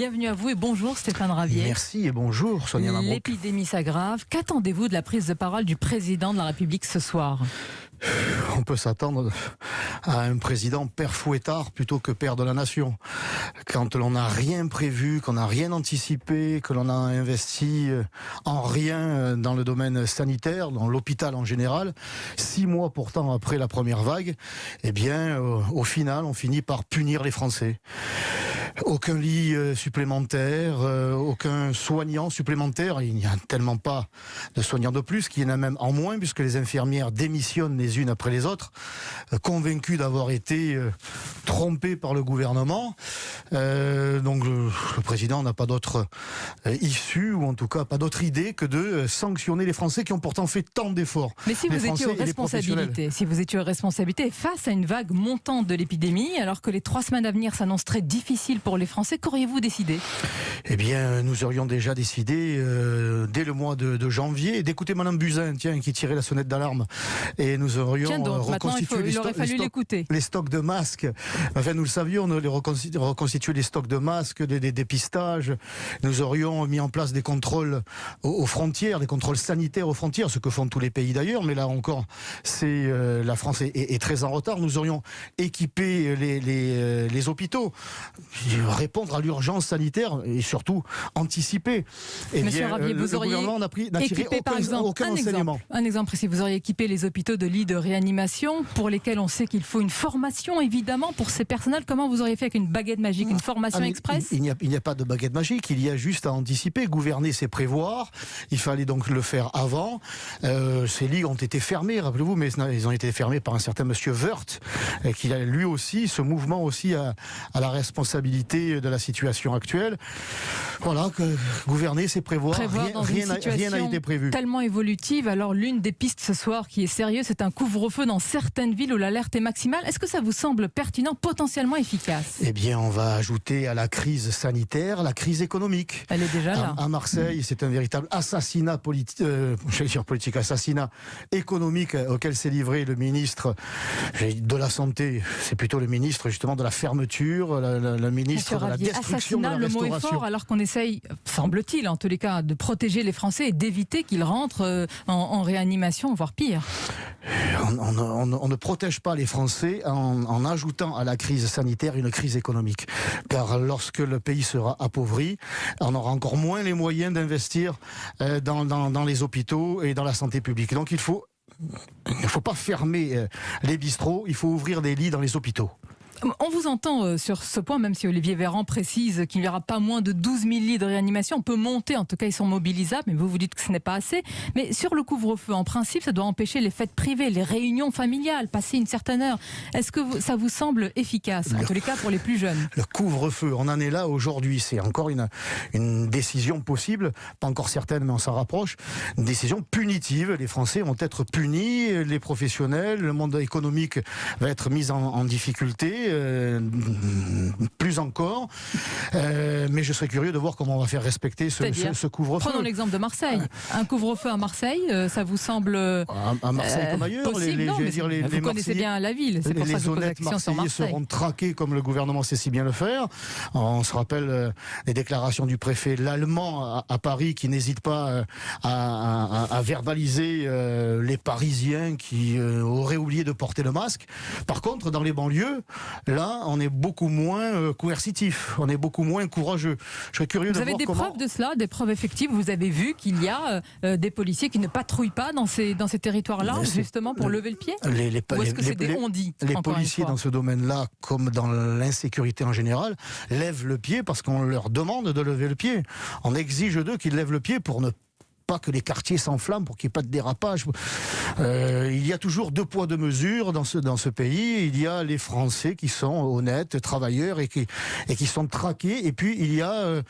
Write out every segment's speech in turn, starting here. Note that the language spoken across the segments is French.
Bienvenue à vous et bonjour Stéphane Ravier. Merci et bonjour Sonia Mabrouk. L'épidémie s'aggrave. Qu'attendez-vous de la prise de parole du président de la République ce soir ? On peut s'attendre à un président père fouettard plutôt que père de la nation. Quand l'on n'a rien prévu, qu'on n'a rien anticipé, que l'on a investi en rien dans le domaine sanitaire, dans l'hôpital en général, 6 mois pourtant après la première vague, eh bien, au final, on finit par punir les Français. Aucun lit supplémentaire, aucun soignant supplémentaire. Il n'y a tellement pas de soignants de plus, qu'il y en a même en moins, puisque les infirmières démissionnent les unes après les autres, convaincues d'avoir été trompées par le gouvernement. Donc le président n'a pas d'autre issue, ou en tout cas pas d'autre idée que de sanctionner les Français qui ont pourtant fait tant d'efforts. Mais si vous étiez aux responsabilités, face à une vague montante de l'épidémie, alors que les 3 semaines à venir s'annoncent très difficiles pour les Français, qu'auriez-vous décidé ? Eh bien, nous aurions déjà décidé dès le mois de janvier d'écouter Madame Buzyn, qui tirait la sonnette d'alarme, et nous aurions reconstitué les stocks de masques. Enfin, nous le savions, on reconstituer les stocks de masques, des dépistages. Nous aurions mis en place des contrôles aux frontières, des contrôles sanitaires aux frontières, ce que font tous les pays d'ailleurs. Mais là encore, la France est très en retard. Nous aurions équipé les hôpitaux, répondre à l'urgence sanitaire et surtout anticiper. Monsieur Ravier, vous auriez équipé par exemple un exemple précis. Vous auriez équipé les hôpitaux de lits de réanimation pour lesquels on sait qu'il faut une formation évidemment pour ces personnels. Comment vous auriez fait avec une baguette magique, une formation express ? Il n'y a pas de baguette magique, il y a juste à anticiper. Gouverner, c'est prévoir. Il fallait donc le faire avant. Ces lits ont été fermés, rappelez-vous, mais ils ont été fermés par un certain monsieur Woerth, qui a lui aussi, ce mouvement aussi à la responsabilité de la situation actuelle. Voilà, gouverner, c'est prévoir. Rien n'a été prévu. Tellement évolutive. Alors l'une des pistes ce soir qui est sérieuse, c'est un couvre-feu dans certaines villes où l'alerte est maximale. Est-ce que ça vous semble pertinent, potentiellement efficace ? Eh bien, on va ajouter à la crise sanitaire la crise économique. Elle est déjà là. À Marseille, c'est un véritable assassinat assassinat économique auquel s'est livré le ministre de la Santé. C'est plutôt le ministre justement de la fermeture, le ministre de la destruction de la restauration. Le mot est fort, alors qu'on essaye, semble-t-il en tous les cas, de protéger les Français et d'éviter qu'ils rentrent en réanimation, voire pire. On ne protège pas les Français en ajoutant à la crise sanitaire une crise économique. Car lorsque le pays sera appauvri, on aura encore moins les moyens d'investir dans les hôpitaux et dans la santé publique. Donc il ne faut pas fermer les bistrots, il faut ouvrir des lits dans les hôpitaux. On vous entend sur ce point, même si Olivier Véran précise qu'il n'y aura pas moins de 12 000 lits de réanimation. On peut monter, en tout cas ils sont mobilisables, mais vous dites que ce n'est pas assez. Mais sur le couvre-feu, en principe, ça doit empêcher les fêtes privées, les réunions familiales, passer une certaine heure. Est-ce que ça vous semble efficace, en tous les cas pour les plus jeunes ? Le couvre-feu, on en est là aujourd'hui. C'est encore une décision possible, pas encore certaine, mais on s'en rapproche. Une décision punitive. Les Français vont être punis, les professionnels, le monde économique va être mis en difficulté. Plus encore, mais je serais curieux de voir comment on va faire respecter ce couvre-feu. Prenons l'exemple de Marseille. Un couvre-feu à Marseille, ça vous semble à Marseille comme ailleurs, possible? Vous connaissez bien la ville, c'est pour ça que je pose la question sur Marseille. Les honnêtes Marseillais seront traqués comme le gouvernement sait si bien le faire. On se rappelle les déclarations du préfet l'allemand à Paris qui n'hésite pas à verbaliser les Parisiens qui auraient oublié de porter le masque. Par contre, dans les banlieues, là, on est beaucoup moins coercitif, on est beaucoup moins courageux. Je serais curieux de voir comment... Vous avez des preuves de cela, des preuves effectives. Vous avez vu qu'il y a des policiers qui ne patrouillent pas dans ces territoires-là, justement pour lever le pied ? Ou est-ce que c'est des on-dit ? Les policiers dans ce domaine-là, comme dans l'insécurité en général, lèvent le pied parce qu'on leur demande de lever le pied. On exige d'eux qu'ils lèvent le pied pour ne pas que les quartiers s'enflamment, pour qu'il n'y ait pas de dérapage. Il y a toujours 2 poids 2 mesures dans ce pays. Il y a les Français qui sont honnêtes, travailleurs et qui sont traqués. Et puis il y a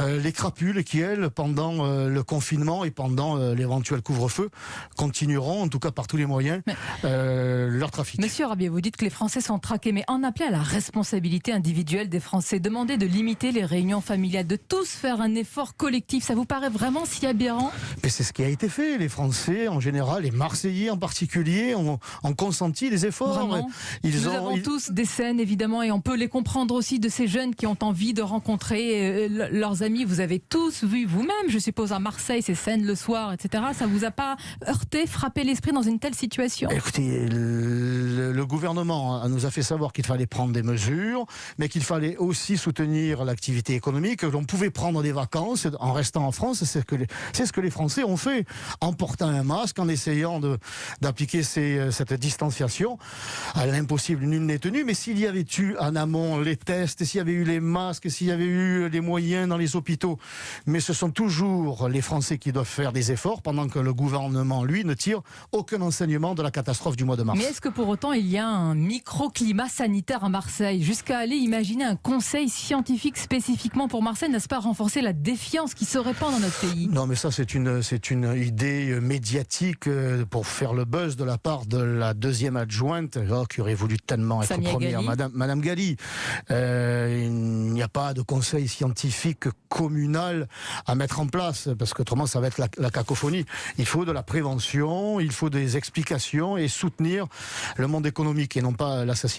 les crapules qui, elles, pendant le confinement et pendant l'éventuel couvre-feu, continueront, en tout cas par tous les moyens, leur trafic. Monsieur Rabier, vous dites que les Français sont traqués, mais en appeler à la responsabilité individuelle des Français, demander de limiter les réunions familiales, de tous faire un effort collectif, ça vous paraît vraiment si aberrant Mais c'est ce qui a été fait. Les Français, en général, les Marseillais en particulier, ont consenti des efforts. Vraiment. Nous avons tous des scènes, évidemment, et on peut les comprendre aussi de ces jeunes qui ont envie de rencontrer leurs amis. Vous avez tous vu vous-même, je suppose, à Marseille, ces scènes le soir, etc. Ça vous a pas heurté, frappé l'esprit dans une telle situation? Écoutez, le gouvernement nous a fait savoir qu'il fallait prendre des mesures, mais qu'il fallait aussi soutenir l'activité économique, que l'on pouvait prendre des vacances en restant en France. C'est ce que les Français ont fait, en portant un masque, en essayant d'appliquer cette distanciation. À l'impossible, nul n'est tenu, mais s'il y avait eu en amont les tests, s'il y avait eu les masques, s'il y avait eu les moyens dans les hôpitaux, mais ce sont toujours les Français qui doivent faire des efforts, pendant que le gouvernement, lui, ne tire aucun enseignement de la catastrophe du mois de mars. Mais est-ce que pour autant il y a un microclimat sanitaire à Marseille, jusqu'à aller imaginer un conseil scientifique spécifiquement pour Marseille? N'est-ce pas renforcer la défiance qui se répand dans notre pays? Non, mais ça c'est une idée médiatique pour faire le buzz de la part de la deuxième adjointe, qui aurait voulu tellement être Samia première, Ghali. Madame Ghali. Il n'y a pas de conseil scientifique communal à mettre en place, parce qu'autrement ça va être la cacophonie. Il faut de la prévention, il faut des explications et soutenir le monde économique et non pas l'assassiner.